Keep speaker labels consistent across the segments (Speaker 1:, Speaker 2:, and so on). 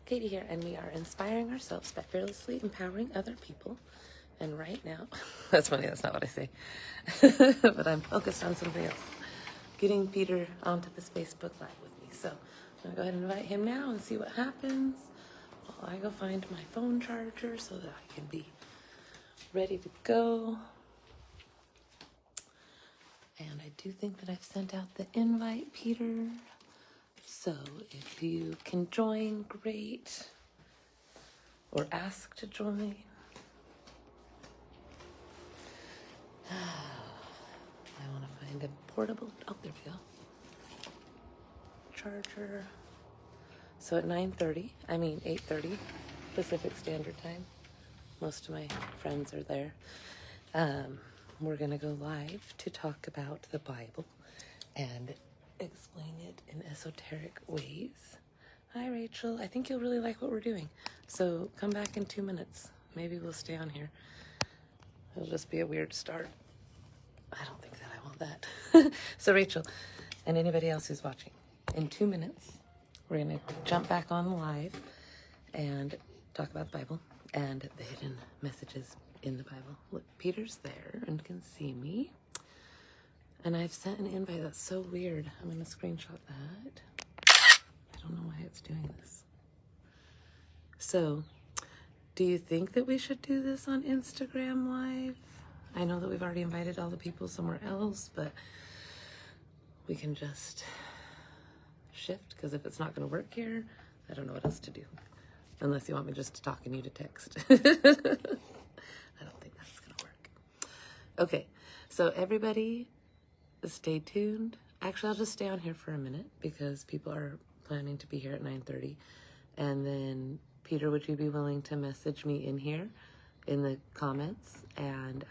Speaker 1: Katie here, and we are inspiring ourselves by fearlessly empowering other people. And right now, that's funny, that's not what I say, but I'm focused on something else. Getting Peter onto this Facebook Live with me. So I'm going to go ahead and invite him now and see what happens while I go find my phone charger so that I can be ready to go. And I do think that I've sent out the invite, Peter. So if you can join, great. Or ask to join. I want to find a portable, oh, there we go. Charger. So at 8:30 Pacific Standard Time. Most of my friends are there. We're going to go live to talk about the Bible and explain it in esoteric ways. Hi, Rachel. I think you'll really like what we're doing. So come back in 2 minutes. Maybe we'll stay on here. It'll just be a weird start. I don't think that I want that. So Rachel, and anybody else who's watching, in 2 minutes, we're going to jump back on live and talk about the Bible and the hidden messages in the Bible. Look, Peter's there and can see me. And I've sent an invite. That's so weird. I'm going to screenshot that. I don't know why it's doing this. So, do you think that we should do this on Instagram Live? I know that we've already invited all the people somewhere else, but we can just shift, because if it's not going to work here, I don't know what else to do. Unless you want me just to talk and you to text. I don't think that's going to work. Okay, so everybody stay tuned. Actually, I'll just stay on here for a minute because people are planning to be here at 9:30. And then, Peter, would you be willing to message me in here in the comments and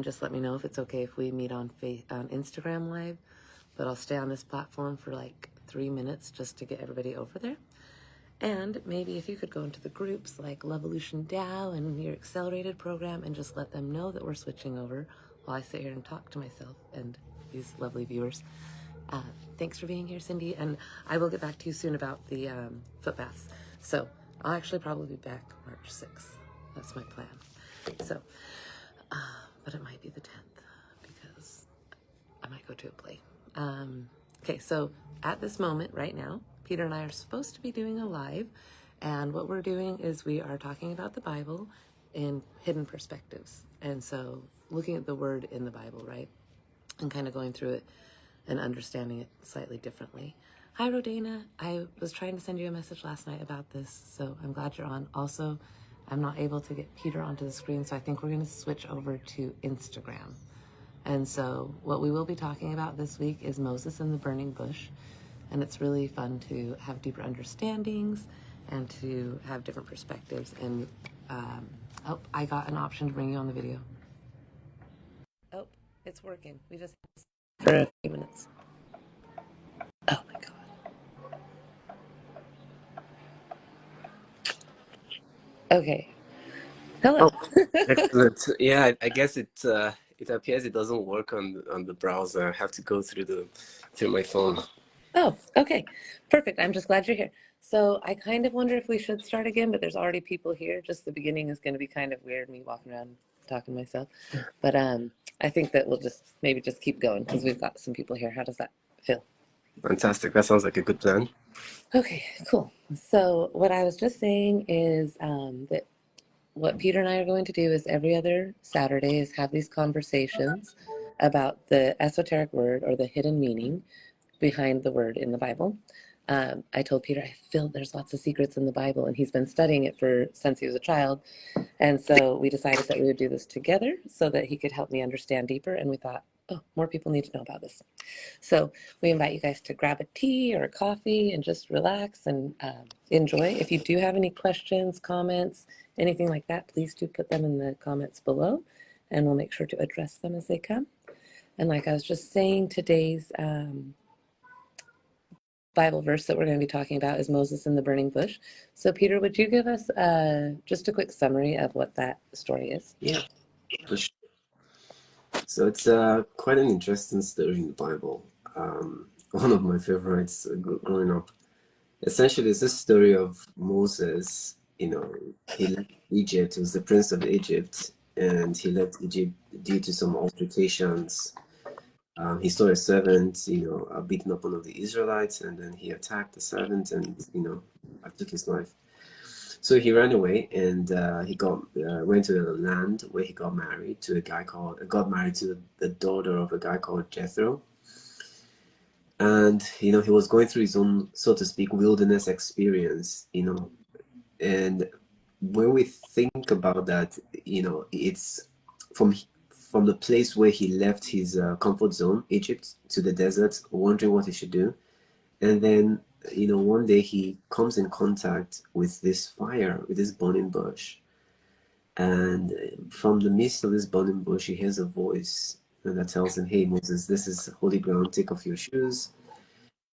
Speaker 1: just let me know if it's okay if we meet on Instagram Live? But I'll stay on this platform for like 3 minutes just to get everybody over there. And maybe if you could go into the groups like Levolution DAO and your accelerated program and just let them know that we're switching over while I sit here and talk to myself and these lovely viewers. Thanks for being here, Cindy. And I will get back to you soon about the foot baths. So I'll actually probably be back March 6th. That's my plan. So, but it might be the 10th because I might go to a play. Okay, so at this moment right now, Peter and I are supposed to be doing a live, and what we're doing is we are talking about the Bible in hidden perspectives. And so looking at the word in the Bible, right? And kind of going through it and understanding it slightly differently. Hi, Rodana. I was trying to send you a message last night about this, so I'm glad you're on. Also, I'm not able to get Peter onto the screen, so I think we're going to switch over to Instagram. And so what we will be talking about this week is Moses and the burning bush. And it's really fun to have deeper understandings and to have different perspectives. And, oh, I got an option to bring you on the video. Oh, it's working. We just for a few minutes. Oh my God. Okay. Hello.
Speaker 2: Oh, excellent. Yeah, I guess it appears it doesn't work on the browser. I have to go through my phone.
Speaker 1: Oh, okay. Perfect. I'm just glad you're here. So I kind of wonder if we should start again, but there's already people here. Just the beginning is going to be kind of weird, me walking around talking to myself. But I think that we'll maybe just keep going because we've got some people here. How does that feel?
Speaker 2: Fantastic. That sounds like a good plan.
Speaker 1: Okay, cool. So what I was just saying is that what Peter and I are going to do is every other Saturday is have these conversations about the esoteric word or the hidden meaning behind the word in the Bible. I told Peter, I feel there's lots of secrets in the Bible, and he's been studying it since he was a child. And so we decided that we would do this together so that he could help me understand deeper. And we thought, oh, more people need to know about this. So we invite you guys to grab a tea or a coffee and just relax and enjoy. If you do have any questions, comments, anything like that, please do put them in the comments below, and we'll make sure to address them as they come. And like I was just saying, today's Bible verse that we're going to be talking about is Moses and the burning bush. So Peter, would you give us just a quick summary of what that story is?
Speaker 2: Yeah, for sure. So it's quite an interesting story in the Bible. One of my favorites growing up. Essentially, it's a story of Moses. You know, he left Egypt. He was the prince of Egypt, and he left Egypt due to some altercations. He saw a servant, beating up one of the Israelites, and then he attacked the servant, and took his life. So he ran away, and he went to a land where he got married to got married to the daughter of a guy called Jethro. And he was going through his own, so to speak, wilderness experience. And when we think about that, it's from the place where he left his comfort zone, Egypt, to the desert, wondering what he should do. And then, one day he comes in contact with this fire, with this burning bush. And from the midst of this burning bush, he hears a voice that tells him, "Hey, Moses, this is holy ground. Take off your shoes."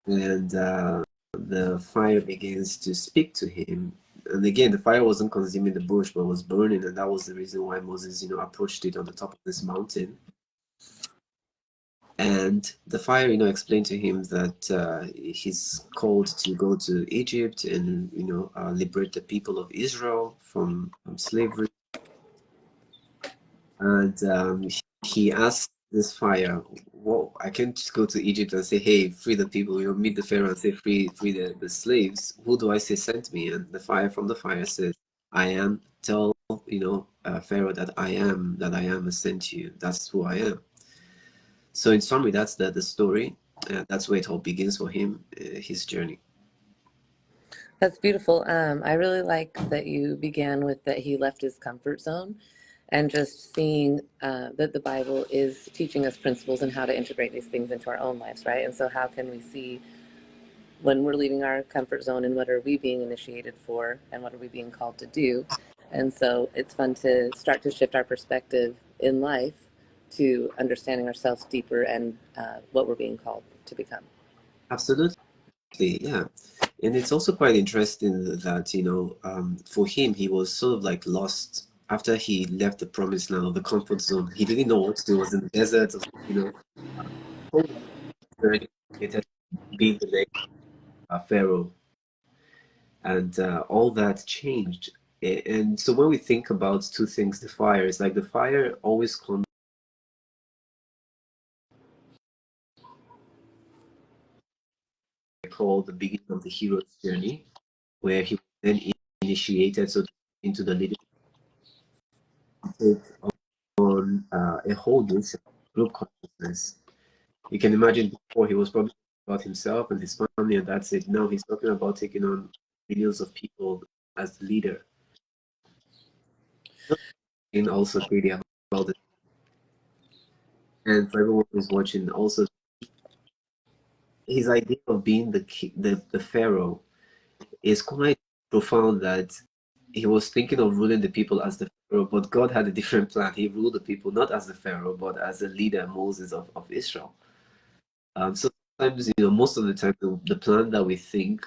Speaker 2: And the fire begins to speak to him. And again, the fire wasn't consuming the bush, but was burning. And that was the reason why Moses, approached it on the top of this mountain. And the fire, explained to him that he's called to go to Egypt and, liberate the people of Israel from slavery. And he asked this fire, "Well, I can't just go to Egypt and say, hey, free the people, meet the Pharaoh and say, free the slaves. Who do I say sent me?" And the fire says, "I am. Tell, Pharaoh that I am has sent you. That's who I am." So in summary, that's the story. That's where it all begins for him, his journey.
Speaker 1: That's beautiful. I really like that you began with that he left his comfort zone and just seeing that the Bible is teaching us principles and how to integrate these things into our own lives, right? And so how can we see when we're leaving our comfort zone and what are we being initiated for and what are we being called to do? And so it's fun to start to shift our perspective in life to understanding ourselves deeper and what we're being called to become.
Speaker 2: Absolutely. Yeah. And it's also quite interesting that, for him, he was sort of like lost after he left the promised land or the comfort zone. He didn't know what to do. He was in the desert, very complicated, being the next Pharaoh. And all that changed. And so when we think about two things, the fire, it's like the fire always comes called the beginning of the hero's journey, where he was then initiated into the leadership on a whole nation, group consciousness. You can imagine before he was probably about himself and his family, and that's it. Now he's talking about taking on millions of people as the leader. And also really about it. And for everyone who's watching, also his idea of being the pharaoh is quite profound. That he was thinking of ruling the people as the pharaoh, but God had a different plan. He ruled the people not as the pharaoh, but as a leader, Moses of Israel. So sometimes, most of the time, the plan that we think,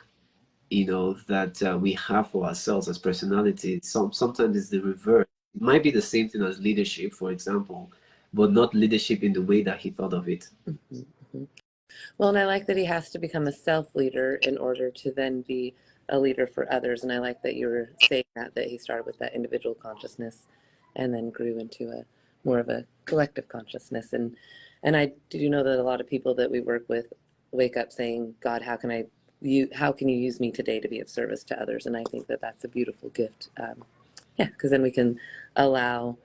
Speaker 2: that we have for ourselves as personality, sometimes it's the reverse. It might be the same thing as leadership, for example, but not leadership in the way that he thought of it.
Speaker 1: Mm-hmm, mm-hmm. Well, and I like that he has to become a self leader in order to then be a leader for others. And I like that you were saying that he started with that individual consciousness and then grew into a more of a collective consciousness. And I do know that a lot of people that we work with wake up saying, "God, how can you use me today to be of service to others?" And I think that that's a beautiful gift. Yeah, because then we can allow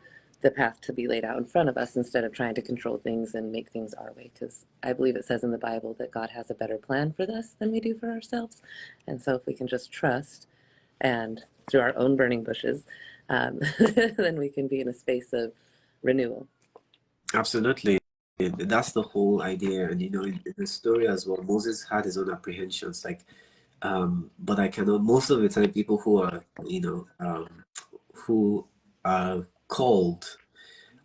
Speaker 1: the path to be laid out in front of us instead of trying to control things and make things our way. Because I believe it says in the Bible that God has a better plan for us than we do for ourselves. And so if we can just trust and through our own burning bushes, then we can be in a space of renewal.
Speaker 2: Absolutely. That's the whole idea. And, in the story as well, Moses had his own apprehensions, like, but I cannot, most of the time, people who are, who are called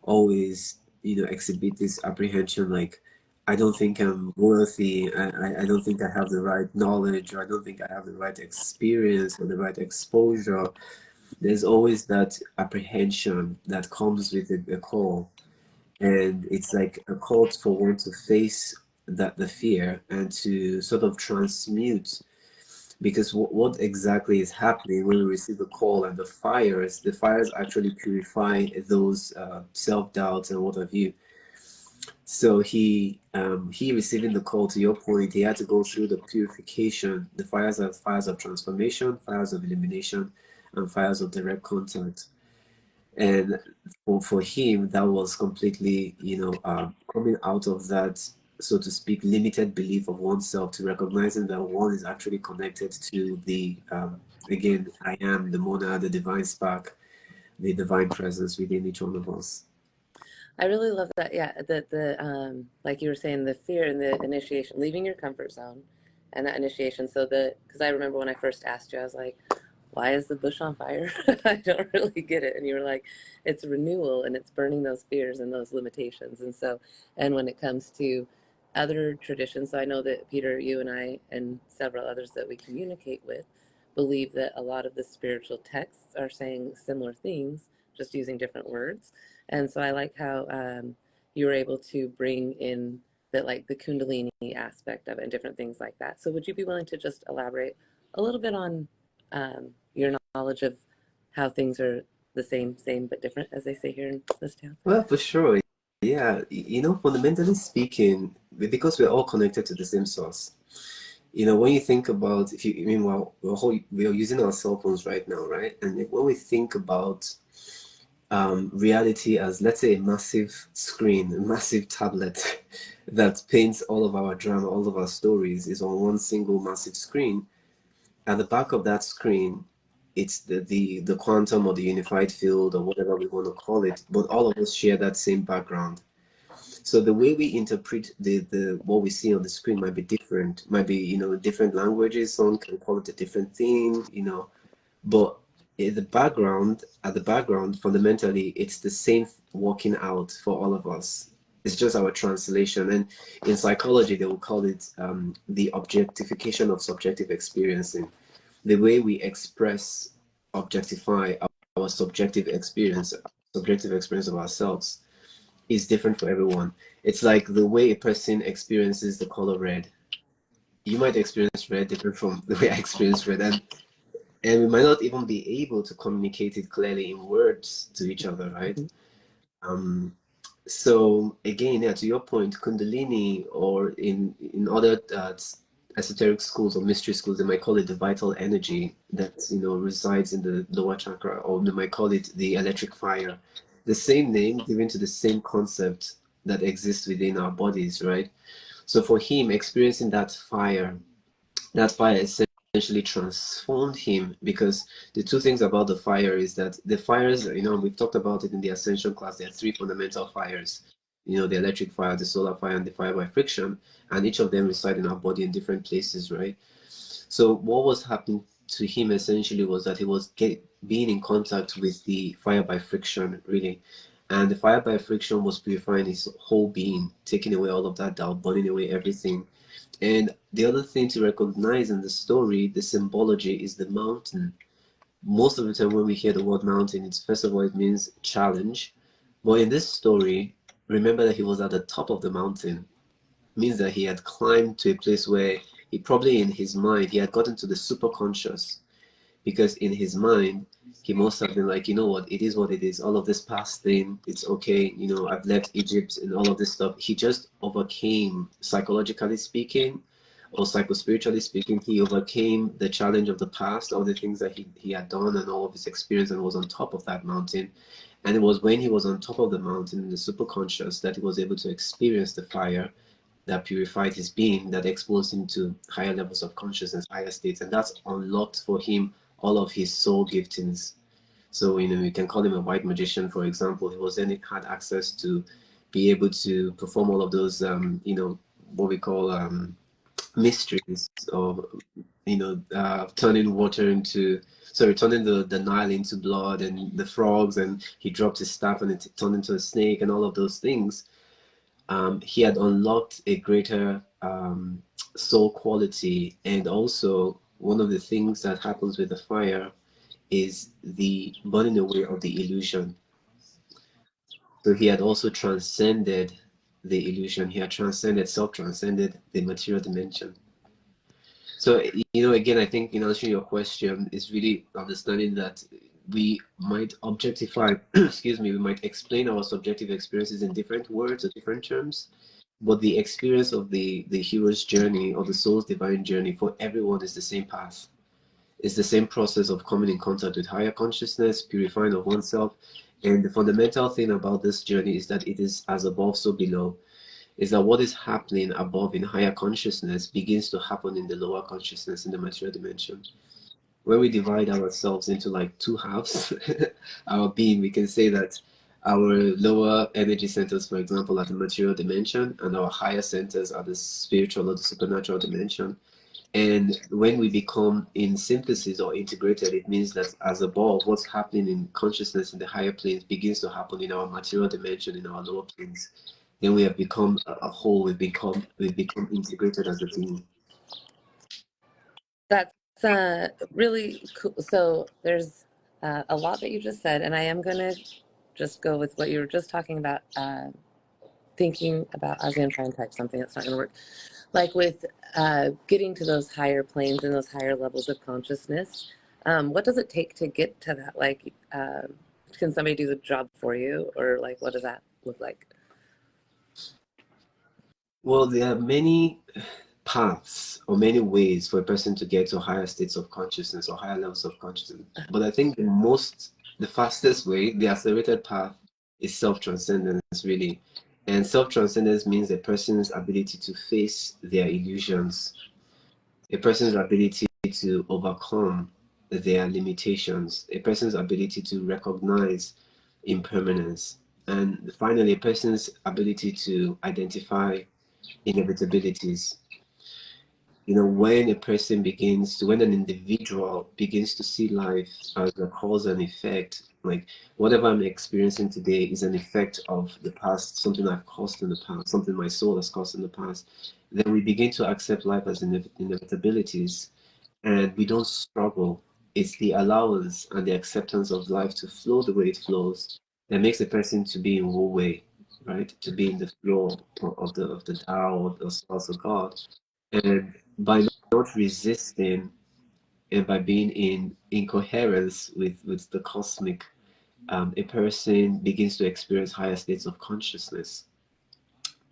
Speaker 2: always, exhibit this apprehension, like, I don't think I'm worthy. I don't think I have the right knowledge, or I don't think I have the right experience or the right exposure. There's always that apprehension that comes with a call. And it's like a call for one to face the fear and to sort of transmute because what exactly is happening when we receive a call, and the fires actually purify those self-doubts and what have you. So he receiving the call, to your point, he had to go through the purification. The fires are fires of transformation, fires of elimination, and fires of direct contact. And for him, that was completely, coming out of that, so to speak, limited belief of oneself, to recognizing that one is actually connected to the, again, I am, the Mona, the divine spark, the divine presence within each one of us.
Speaker 1: I really love that. Yeah, the like you were saying, the fear and the initiation, leaving your comfort zone, and that initiation. So because I remember when I first asked you, I was like, "Why is the bush on fire?" I don't really get it, and you were like, "It's renewal and it's burning those fears and those limitations." And so, and when it comes to other traditions, so I know that Peter, you and I, and several others that we communicate with, believe that a lot of the spiritual texts are saying similar things, just using different words. And so I like how you were able to bring in that, like the Kundalini aspect of it and different things like that. So would you be willing to just elaborate a little bit on your knowledge of how things are the same but different, as they say here in this town?
Speaker 2: Well, for sure. Yeah, fundamentally speaking, because we're all connected to the same source. When you think about, if you, I mean, well, we're using our cell phones right now, right? And when we think about reality as, let's say, a massive screen, a massive tablet that paints all of our drama, all of our stories is on one single massive screen. At the back of that screen, it's the quantum or the unified field or whatever we want to call it, but all of us share that same background. So the way we interpret the what we see on the screen might be different, might be, different languages. Someone can call it a different thing, but at the background, fundamentally, it's the same working out for all of us. It's just our translation. And in psychology, they will call it the objectification of subjective experiencing. The way we express, objectify our subjective experience of ourselves is different for everyone. It's like the way a person experiences the color red. You might experience red different from the way I experience red, and we might not even be able to communicate it clearly in words to each other, right?
Speaker 1: Mm-hmm.
Speaker 2: Um, so again, yeah, to your point, Kundalini, or in other esoteric schools or mystery schools, they might call it the vital energy that resides in the lower chakra, or they might call it the electric fire. The same name given to the same concept that exists within our bodies, right? So for him, experiencing that fire essentially transformed him, because the two things about the fire is that the fires, we've talked about it in the ascension class. There are three fundamental fires, the electric fire, the solar fire, and the fire by friction, and each of them reside in our body in different places, right? So what was happening to him essentially was that he was being in contact with the fire by friction, really. And the fire by friction was purifying his whole being, taking away all of that doubt, burning away everything. And the other thing to recognize in the story, the symbology, is the mountain. Most of the time when we hear the word mountain, it's, first of all, it means challenge. But in this story, remember that he was at the top of the mountain. It means that he had climbed to a place where he probably, in his mind, he had gotten to the superconscious, because in his mind he must have been like, you know what, it is what it is, all of this past thing, it's okay, I've left Egypt and all of this stuff. He just overcame, psychologically speaking or psychospiritually speaking, he overcame the challenge of the past, all the things that he had done and all of his experience, and was on top of that mountain. And it was when he was on top of the mountain in the superconscious that he was able to experience the fire that purified his being, that exposed him to higher levels of consciousness, higher states, and that's unlocked for him all of his soul giftings. So, you can call him a white magician, for example. He was then had access to be able to perform all of those, what we call mysteries of, turning water into, sorry, turning the Nile into blood, and the frogs, and he dropped his staff and it turned into a snake, and all of those things. He had unlocked a greater soul quality. And also, one of the things that happens with the fire is the burning away of the illusion. So he had also transcended the illusion. He had transcended, self-transcended the material dimension. So, again, I think in answering your question is really understanding that we might objectify, excuse me, we might explain our subjective experiences in different words or different terms, but the experience of the hero's journey or the soul's divine journey for everyone is the same path. It's the same process of coming in contact with higher consciousness, purifying of oneself. And the fundamental thing about this journey is that it is as above, so below. Is that what is happening above in higher consciousness begins to happen in the lower consciousness in the material dimension. When we divide ourselves into like two halves, our being, we can say that our lower energy centers, for example, are the material dimension, and our higher centers are the spiritual or the supernatural dimension. And when we become in synthesis or integrated, it means that as above, what's happening in consciousness in the higher planes begins to happen in our material dimension, in our lower planes. Then we have become a whole. We've become integrated as a being.
Speaker 1: That's really cool. So there's a lot that you just said, and I am going to just go with what you were just talking about, thinking about. I was going to try and type something that's not going to work. Like with getting to those higher planes and those higher levels of consciousness, what does it take to get to that? Like, can somebody do the job for you, or like, what does that look like?
Speaker 2: Well, there are many paths or many ways for a person to get to higher states of consciousness or higher levels of consciousness. But I think the fastest way, the accelerated path, is self-transcendence, really. And self-transcendence means a person's ability to face their illusions, a person's ability to overcome their limitations, a person's ability to recognize impermanence, and finally, a person's ability to identify inevitabilities. When an individual begins to see life as a cause and effect, like whatever I'm experiencing today is an effect of the past, something I've caused in the past, something my soul has caused in the past, then we begin to accept life as inevitabilities, and we don't struggle. It's the allowance and the acceptance of life to flow the way it flows that makes a person to be in Wu Wei, right? To be in the flow of the Tao or the source of God. And by not resisting and by being in incoherence with the cosmic, a person begins to experience higher states of consciousness,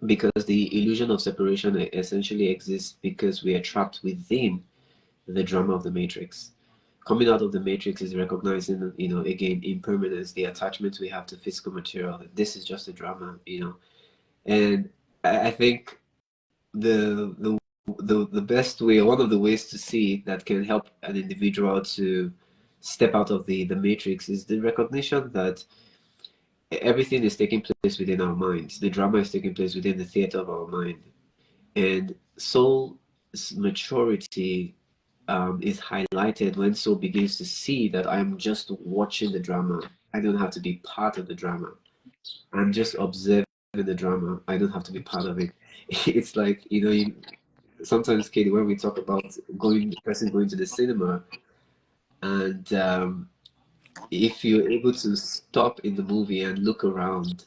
Speaker 2: because the illusion of separation essentially exists because we are trapped within the drama of the matrix. Coming out of the matrix is recognizing, again, impermanence, the attachment we have to physical material. This is just a drama. And I think the best way, or one of the ways to see that can help an individual to step out of the matrix, is the recognition that everything is taking place within our minds. The drama is taking place within the theater of our mind. And soul's maturity is highlighted when soul begins to see that I'm just watching the drama. I don't have to be part of the drama. I'm just observing the drama. I don't have to be part of it. It's like, sometimes, Katie, when we talk about person going to the cinema, and if you're able to stop in the movie and look around,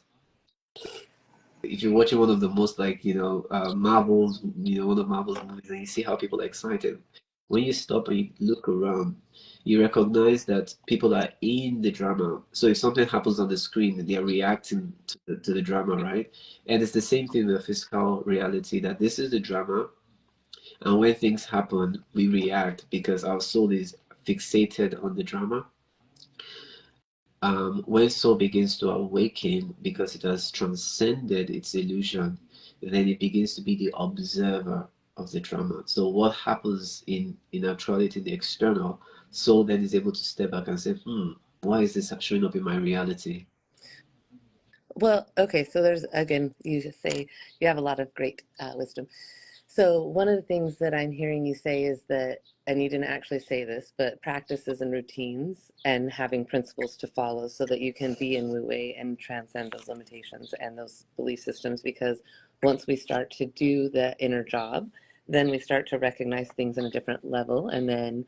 Speaker 2: if you're watching one of the most, like, Marvel's, one of Marvel's movies, and you see how people are excited, when you stop and you look around, you recognize that people are in the drama. So if something happens on the screen, they are reacting to the drama, right? And it's the same thing with physical reality, that this is the drama. And when things happen, we react because our soul is fixated on the drama. When soul begins to awaken because it has transcended its illusion, then it begins to be the observer of the drama. So what happens in actuality, the external, soul then is able to step back and say, why is this showing up in my reality?
Speaker 1: Well, okay, so there's, again, you just say you have a lot of great wisdom. So one of the things that I'm hearing you say is that, and you didn't actually say this, but practices and routines and having principles to follow so that you can be in Wu Wei and transcend those limitations and those belief systems. Because once we start to do the inner job, then we start to recognize things on a different level, and then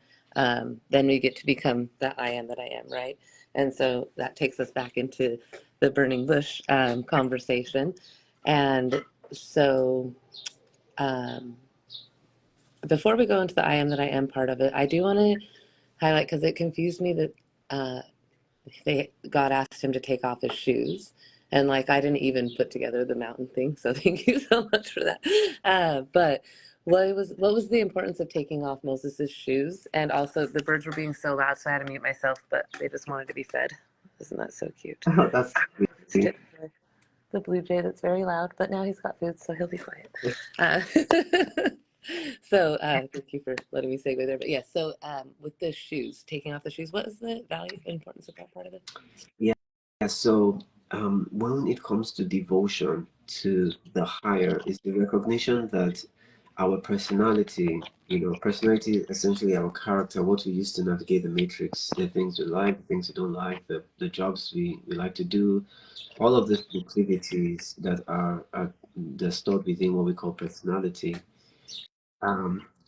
Speaker 1: we get to become the I am that I am, right? And so that takes us back into the burning bush conversation. And so, before we go into the I am that I am part of it, I do want to highlight, because it confused me that God asked him to take off his shoes. And like, I didn't even put together the mountain thing. So thank you so much for that. But what was the importance of taking off Moses's shoes? And also the birds were being so loud, so I had to mute myself, but they just wanted to be fed. Isn't that so cute?
Speaker 2: That's
Speaker 1: The blue jay that's very loud, but now he's got food, so he'll be quiet. So thank you for letting me segue there. But yes, so with the shoes, taking off the shoes, what is the value and importance of that part of it?
Speaker 2: Yeah, so when it comes to devotion to the higher, is the recognition that our personality, personality is essentially our character, what we use to navigate the matrix, the things we like, the things we don't like, the jobs we like to do, all of the proclivities that are stored within what we call personality.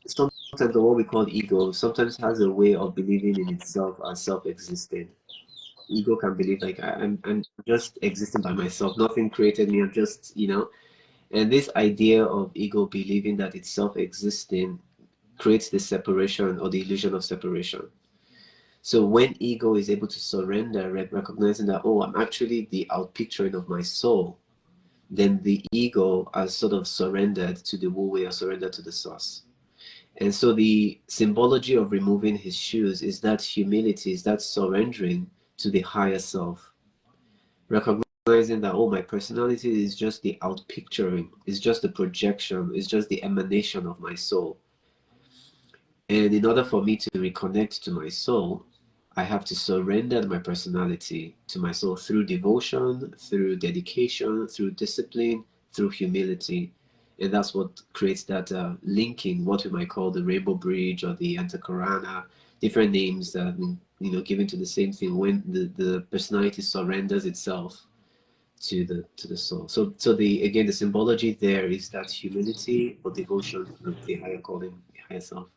Speaker 2: Sometimes what we call ego sometimes has a way of believing in itself as self-existing. Ego can believe like I'm just existing by myself. Nothing created me. I'm just, and this idea of ego believing that it's self-existing creates the separation or the illusion of separation. So when ego is able to surrender, recognizing that, oh, I'm actually the outpicturing of my soul, then the ego has sort of surrendered to the wu wei or surrendered to the source. And so the symbology of removing his shoes is that humility, is that surrendering to the higher self. Recognizing that, oh, my personality is just the outpicturing, it's just the projection, it's just the emanation of my soul. And in order for me to reconnect to my soul, I have to surrender my personality to my soul through devotion, through dedication, through discipline, through humility. And that's what creates that linking, what we might call the rainbow bridge or the antakarana, different names that have been, given to the same thing when the personality surrenders itself to the soul. So the symbology there is that humility or devotion to the higher calling, the higher self.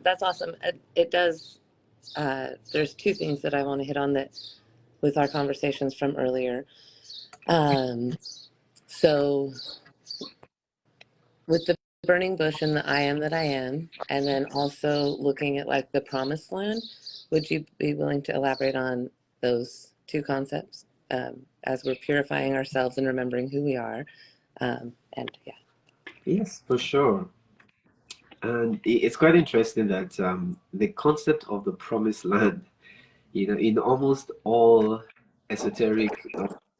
Speaker 1: That's awesome. It does. There's two things that I want to hit on that with our conversations from earlier. So with the burning bush and the I am that I am, and then also looking at like the promised land, would you be willing to elaborate on those two concepts as we're purifying ourselves and remembering who we are? And yeah.
Speaker 2: Yes, for sure. And it's quite interesting that the concept of the promised land, in almost all esoteric,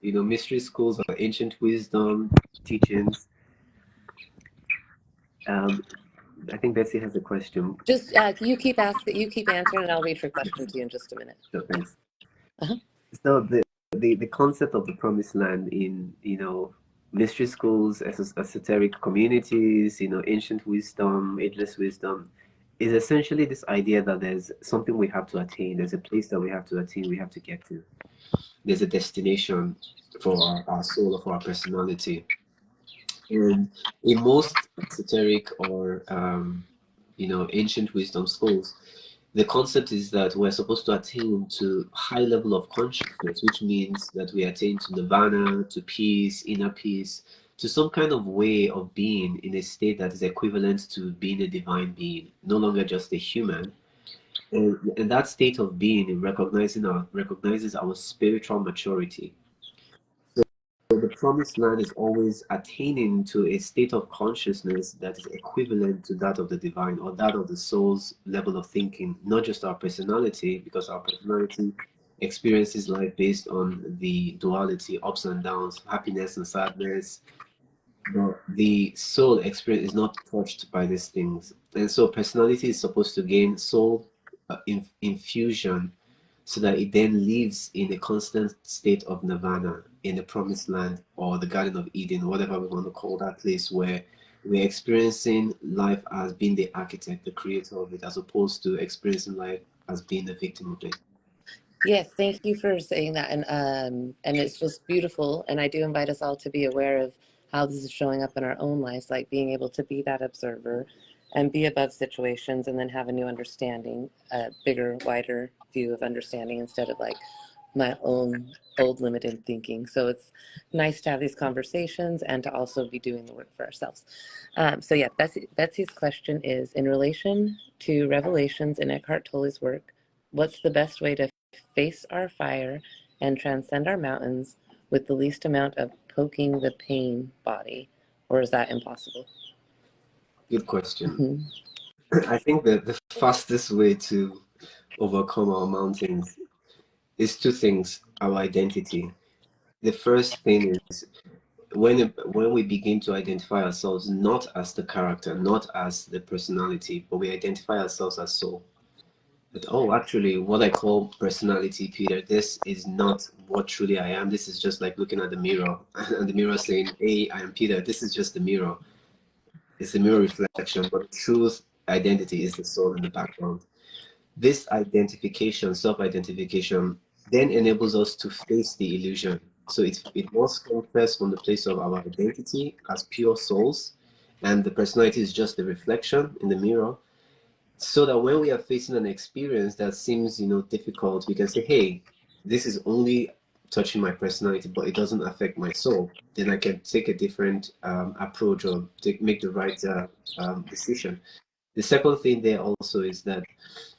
Speaker 2: mystery schools or ancient wisdom teachings, I think Betsy has a question.
Speaker 1: Just you keep answering, and I'll read her question to you in just a minute.
Speaker 2: So thanks.
Speaker 1: Uh-huh.
Speaker 2: So the concept of the promised land in, mystery schools, esoteric communities, ancient wisdom, ageless wisdom, is essentially this idea that there's something we have to attain. There's a place that we have to attain, we have to get to. There's a destination for our soul or for our personality. And in most esoteric or ancient wisdom schools, the concept is that we're supposed to attain to high level of consciousness, which means that we attain to nirvana, to peace, inner peace, to some kind of way of being in a state that is equivalent to being a divine being, no longer just a human. And that state of being recognizes our spiritual maturity. So the promised land is always attaining to a state of consciousness that is equivalent to that of the divine or that of the soul's level of thinking, not just our personality, because our personality experiences life based on the duality, ups and downs, happiness and sadness. But the soul experience is not touched by these things. And so personality is supposed to gain soul infusion so that it then lives in a constant state of nirvana in the promised land or the Garden of Eden, whatever we want to call that place, where we're experiencing life as being the architect, the creator of it, as opposed to experiencing life as being the victim of it.
Speaker 1: Yes, thank you for saying that, and it's just beautiful. And I do invite us all to be aware of how this is showing up in our own lives, like being able to be that observer and be above situations, and then have a new understanding, a bigger, wider view of understanding instead of like my own old limited thinking. So it's nice to have these conversations and to also be doing the work for ourselves. So yeah, Betsy's question is, in relation to revelations in Eckhart Tolle's work, what's the best way to face our fire and transcend our mountains with the least amount of poking the pain body? Or is that impossible?
Speaker 2: Good question.
Speaker 1: Mm-hmm.
Speaker 2: I think that the fastest way to overcome our mountains is two things: our identity. The first thing is when we begin to identify ourselves not as the character, not as the personality, but we identify ourselves as soul. That, oh, actually, what I call personality, Peter, this is not what truly I am. This is just like looking at the mirror and the mirror saying, hey, I am Peter. This is just the mirror. It's a mirror reflection, but the truth identity is the soul in the background. This identification, self-identification, then enables us to face the illusion. So it must come first from the place of our identity as pure souls, and the personality is just the reflection in the mirror. So that when we are facing an experience that seems, difficult, we can say, "Hey, this is only touching my personality, but it doesn't affect my soul." Then I can take a different approach or make the right decision. The second thing there also is that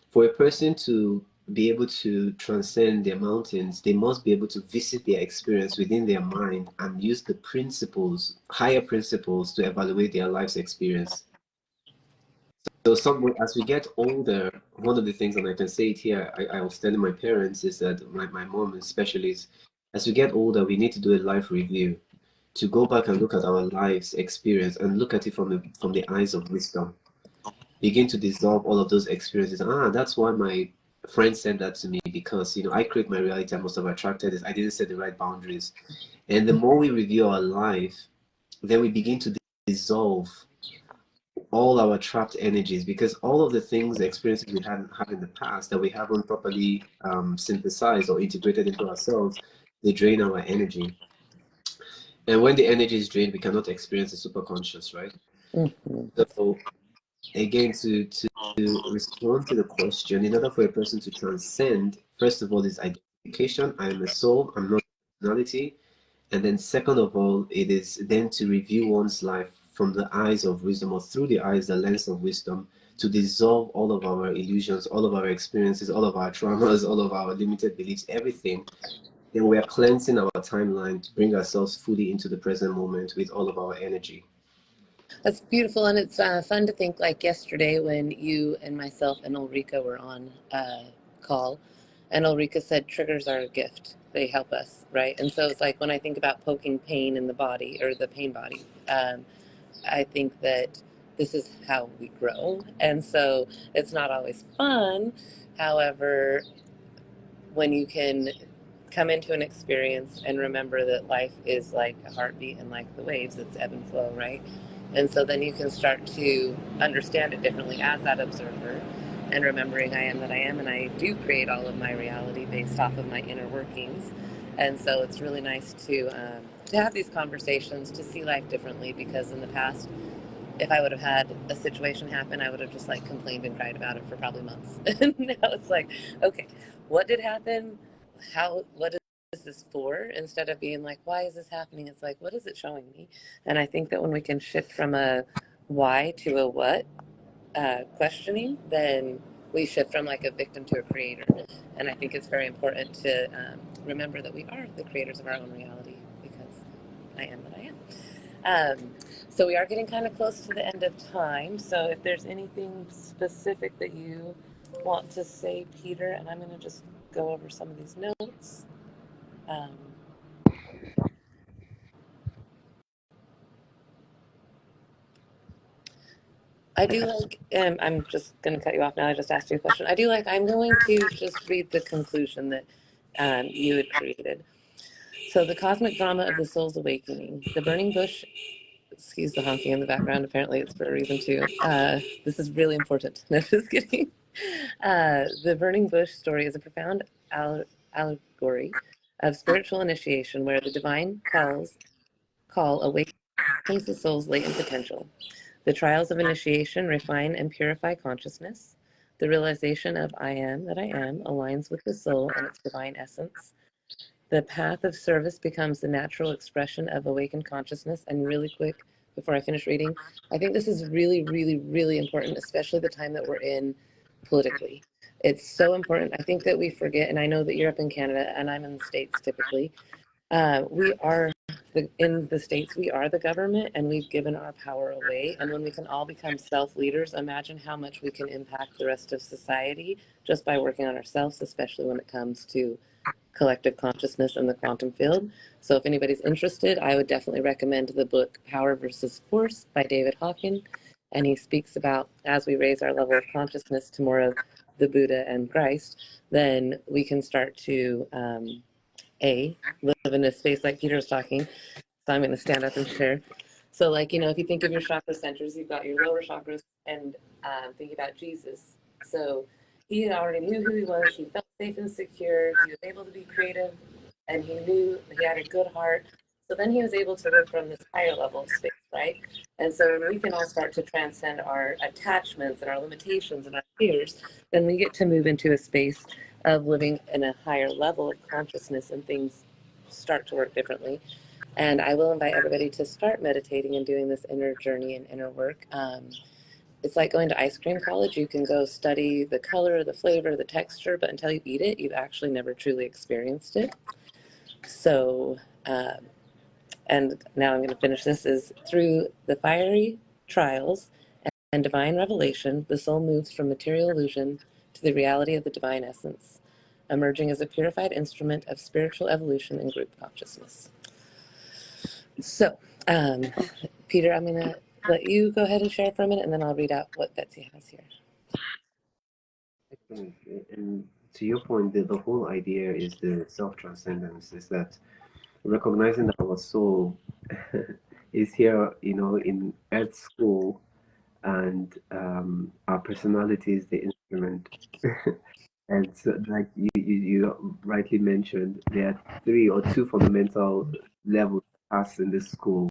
Speaker 2: for a person to be able to transcend their mountains, they must be able to visit their experience within their mind and use the principles, higher principles, to evaluate their life's experience. So as we get older, one of the things, and I can say it here, I was telling my parents, is that my mom especially, is as we get older, we need to do a life review, to go back and look at our life's experience and look at it from the eyes of wisdom. Begin to dissolve all of those experiences. That's why my friend said that to me, because I create my reality. I must have attracted this. I didn't set the right boundaries. And the more we review our life, then we begin to dissolve all our trapped energies, because all of the things, the experiences we had in the past that we haven't properly synthesized or integrated into ourselves, they drain our energy. And when the energy is drained, we cannot experience the superconscious, right?
Speaker 1: Mm-hmm.
Speaker 2: So again, to respond to the question, in order for a person to transcend, first of all, is identification. I am a soul, I'm not a personality. And then second of all, it is then to review one's life from the eyes of wisdom, or through the lens of wisdom, to dissolve all of our illusions, all of our experiences, all of our traumas, all of our limited beliefs, everything. Then we are cleansing our timeline to bring ourselves fully into the present moment with all of our energy.
Speaker 1: That's beautiful, and it's fun to think, like yesterday when you and myself and Ulrika were on a call, and Ulrika said triggers are a gift. They help us, right? And so it's like when I think about poking pain in the body, or the pain body, I think that this is how we grow. And so it's not always fun. However, when you can come into an experience and remember that life is like a heartbeat, and like the waves, it's ebb and flow, right? And so then you can start to understand it differently as that observer, and remembering I am that I am, and I do create all of my reality based off of my inner workings. And so it's really nice to have these conversations, to see life differently, because in the past, if I would have had a situation happen, I would have just like complained and cried about it for probably months. And now it's like, okay, what did happen? What is this for? Instead of being like, why is this happening? It's like, what is it showing me? And I think that when we can shift from a why to a what questioning, then we shift from like a victim to a creator. And I think it's very important to remember that we are the creators of our own reality, because I am that I am. So we are getting kind of close to the end of time. So if there's anything specific that you want to say, Peter, and I'm going to just go over some of these notes. Um, I do like, I'm just going to cut you off now. I just asked you a question. I'm going to just read the conclusion that you had created. So the cosmic drama of the soul's awakening, the burning bush, excuse the honking in the background. Apparently it's for a reason too. This is really important. No, just kidding. The burning bush story is a profound allegory of spiritual initiation, where the divine call awakens the soul's latent potential. The trials of initiation refine and purify consciousness. The realization of I am that I am aligns with the soul and its divine essence. The path of service becomes the natural expression of awakened consciousness. And really quick, before I finish reading, I think this is really, really, really important, especially the time that we're in politically. It's so important. I think that we forget, and I know that you're up in Canada and I'm in the States typically. We are in the States, we are the government and we've given our power away. And when we can all become self-leaders, imagine how much we can impact the rest of society just by working on ourselves, especially when it comes to collective consciousness in the quantum field. So if anybody's interested, I would definitely recommend the book Power versus Force by David Hawkins. And he speaks about as we raise our level of consciousness to more of the Buddha and Christ, then we can start to live in a space like Peter was talking. So I'm going to stand up and share. So like, you know, if you think of your chakra centers, you've got your lower chakras and think about Jesus. So he already knew who he was. He felt safe and secure. He was able to be creative and he knew he had a good heart. So then he was able to live from this higher level of space, right? And so when we can all start to transcend our attachments and our limitations and our fears, then we get to move into a space of living in a higher level of consciousness and things start to work differently. And I will invite everybody to start meditating and doing this inner journey and inner work. It's like going to ice cream college. You can go study the color, the flavor, the texture, but until you eat it, you've actually never truly experienced it. So, and now I'm going to finish this, is through the fiery trials and divine revelation, the soul moves from material illusion to the reality of the divine essence, emerging as a purified instrument of spiritual evolution and group consciousness. So, Peter, I'm going to let you go ahead and share for a minute, and then I'll read out what Betsy has here.
Speaker 2: Excellent. And to your point, the whole idea is the self-transcendence, is that recognizing that our soul is here, you know, in Earth school, and our personality is the instrument. And so, like you rightly mentioned, there are three or two fundamental levels passed in this school.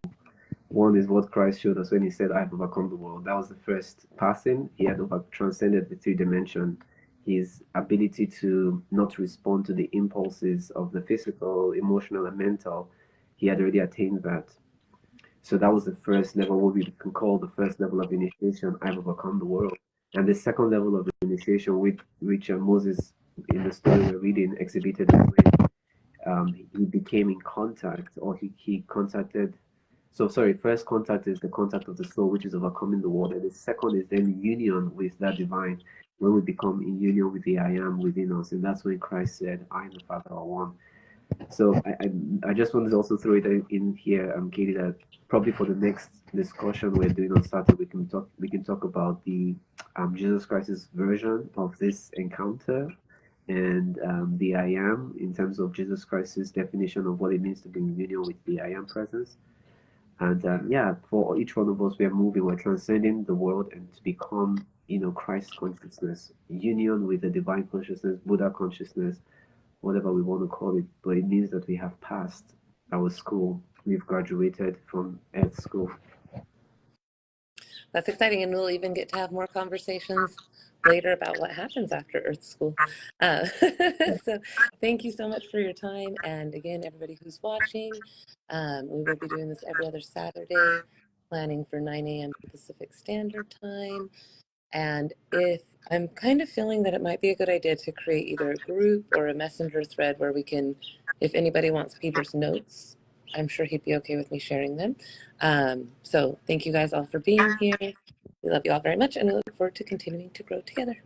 Speaker 2: One is what Christ showed us when he said, I've overcome the world. That was the first passing. He had transcended the three dimension. His ability to not respond to the impulses of the physical, emotional, and mental, he had already attained that. So that was the first level, what we can call the first level of initiation. I've overcome the world. And the second level of initiation, which Moses, in the story we're reading, exhibited when he became in contact, or he contacted. So sorry, first contact is the contact of the soul, which is overcoming the world. And the second is then union with that divine, when we become in union with the I am within us. And that's when Christ said, I and the Father are one. So I just wanted to also throw it in here, Katie, that probably for the next discussion we're doing on Saturday, we can talk about the Jesus Christ's version of this encounter, and the I am, in terms of Jesus Christ's definition of what it means to be in union with the I am presence. And yeah, for each one of us, we are moving, we're transcending the world and to become, you know, Christ consciousness, union with the divine consciousness, Buddha consciousness, whatever we want to call it. But it means that we have passed our school. We've graduated from Earth school.
Speaker 1: That's exciting, and we'll even get to have more conversations later about what happens after Earth School. So thank you so much for your time. And again, everybody who's watching, we will be doing this every other Saturday, planning for 9 a.m. Pacific Standard Time. And if I'm kind of feeling that it might be a good idea to create either a group or a messenger thread where we can, if anybody wants Peter's notes, I'm sure he'd be okay with me sharing them. So thank you guys all for being here. We love you all very much, and we look forward to continuing to grow together.